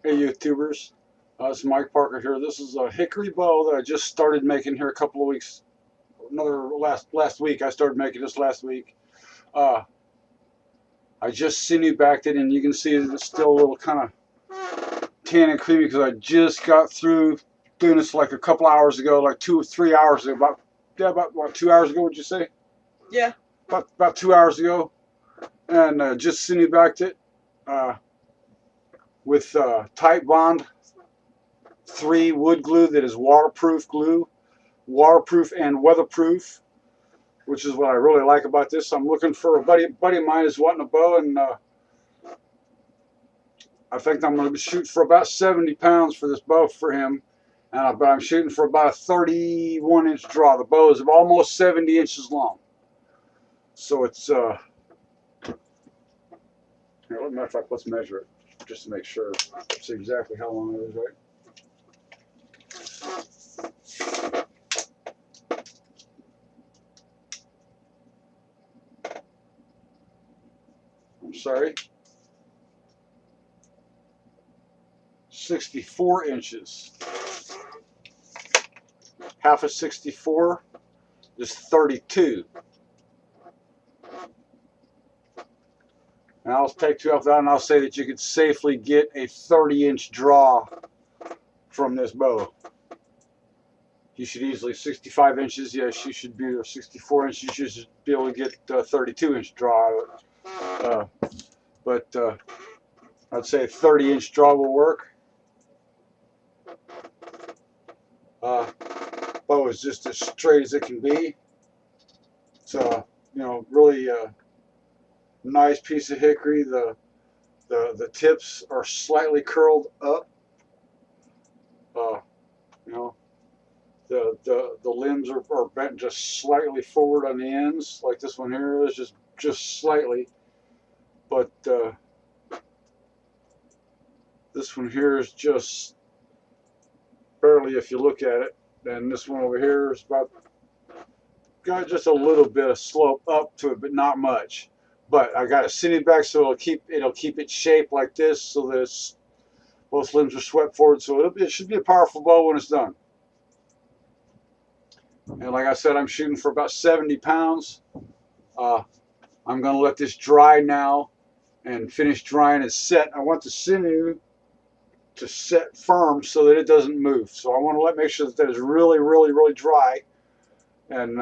Hey YouTubers, it's Mike Parker here. This is a hickory bow that I just started making here a couple of weeks. Last week I started making this last week. Uh, I just sinew backed it, and you can see it's still a little kind of tan and creamy because I just got through doing this like a couple hours ago, like 2 or 3 hours ago. About what, 2 hours ago? Would you say? Yeah. About 2 hours ago, and just sinew backed it uh, with Tight Bond 3 wood glue that is waterproof glue. Waterproof and weatherproof, which is what I really like about this. I'm looking for a buddy of mine is wanting a bow, and I think I'm going to shoot for about 70 pounds for this bow for him. But I'm shooting for about a 31-inch draw. The bow is almost 70 inches long, so it's here. Matter of fact, let's measure it just to make sure, see exactly how long it is, right? I'm sorry. 64 inches. Half of 64 is 32. And I'll take 2 off that, and I'll say that you could safely get a 30-inch draw from this bow. You should easily, 65 inches, yes, you should be, or 64 inches, you should be able to get a 32-inch draw. But I'd say a 30-inch draw will work. Bow is just as straight as it can be. It's really nice piece of hickory. The tips are slightly curled up. You know, the limbs are bent just slightly forward on the ends, like this one here is just slightly. But this one here is just barely, if you look at it. And this one over here is got just a little bit of slope up to it, but not much. But I got it sitting back so it'll keep its shape like this, so that both limbs are swept forward. So it should be a powerful bow when it's done. And like I said, I'm shooting for about 70 pounds. I'm going to let this dry now and finish drying and set. I want the sinew to set firm so that it doesn't move. So I want to make sure that is really, really, really dry. And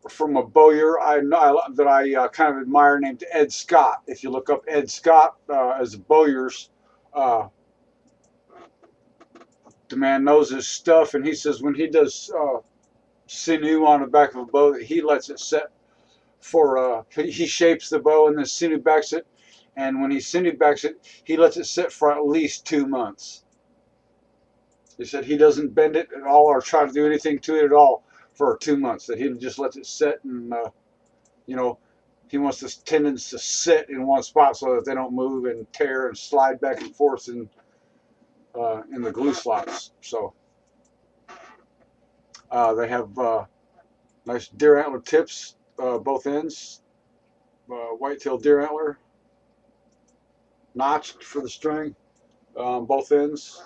from a bowyer that I kind of admire named Ed Scott. If you look up Ed Scott as a bowyers, the man knows his stuff, and he says when he does sinew on the back of a bow, that he lets it set for he shapes the bow and then sinew backs it, and when he sinew backs it, he lets it sit for at least 2 months. He said he doesn't bend it at all or try to do anything to it at all for 2 months. That he just lets it sit, and he wants this tendons to sit in one spot so that they don't move and tear and slide back and forth in the glue slots. So they have nice deer antler tips, both ends, whitetail deer antler, notched for the string, both ends.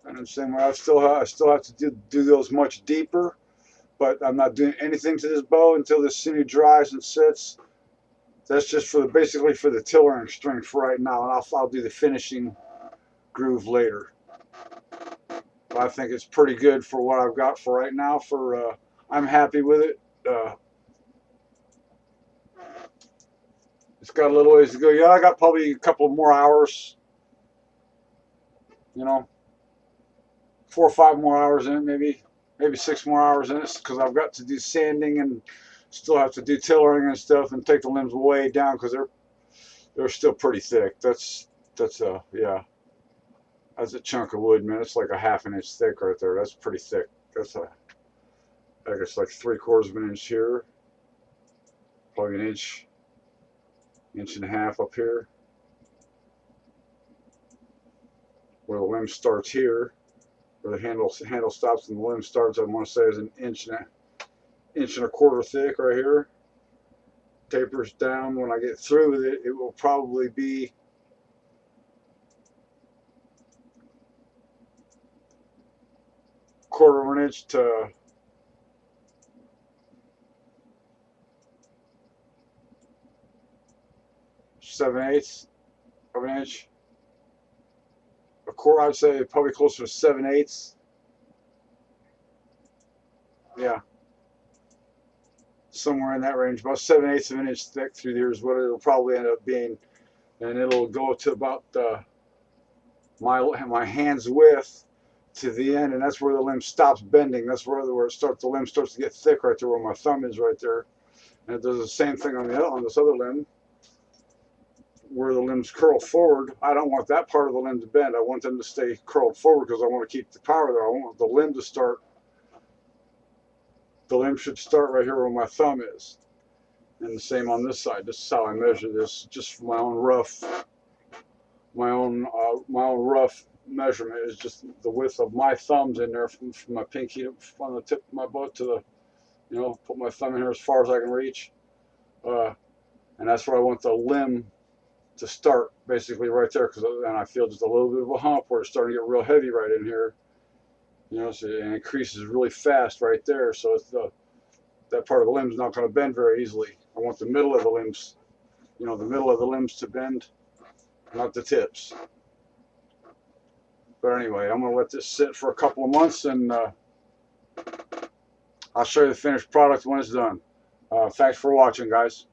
And the same way, I still have to do those much deeper, but I'm not doing anything to this bow until this sinew dries and sits. That's just basically for the tillering string for right now, and I'll do the finishing groove later. But I think it's pretty good for what I've got for right now. I'm happy with it. It's got a little ways to go. Yeah, I got probably a couple more hours. 4 or 5 more hours in it, maybe 6 more hours in it, because I've got to do sanding and still have to do tillering and stuff and take the limbs way down because they're still pretty thick. That's yeah, that's a chunk of wood, man. It's like a ½ an inch thick right there. That's pretty thick. I guess like 3/4 of an inch here, probably an inch and a half up here, where the limb starts here, where the handle stops and the limb starts. I want to say is an inch and a quarter thick right here. tapers down. When I get through with it, it will probably be quarter of an inch to 7/8 of an inch. A quarter, I'd say probably closer to 7/8. Yeah, somewhere in that range. About 7/8 of an inch thick through here is what it'll probably end up being, and it'll go to about my hand's width to the end, and that's where the limb stops bending. That's where the limb starts to get thick right there, where my thumb is right there. And it does the same thing on this other limb, where the limbs curl forward. I don't want that part of the limb to bend. I want them to stay curled forward because I want to keep the power there. I want the limb to start. The limb should start right here where my thumb is, and the same on this side. This is how I measure this, just for my own rough measurement. Is just the width of my thumbs in there from my pinky on the tip of my butt to the, put my thumb in here as far as I can reach, and that's where I want the limb to start, basically right there, because then I feel just a little bit of a hump where it's starting to get real heavy right in here, so it increases really fast right there. So it's that part of the limb's not going to bend very easily. I want the middle of the limbs, to bend, not the tips. But anyway, I'm going to let this sit for a couple of months, and I'll show you the finished product when it's done. Thanks for watching, guys.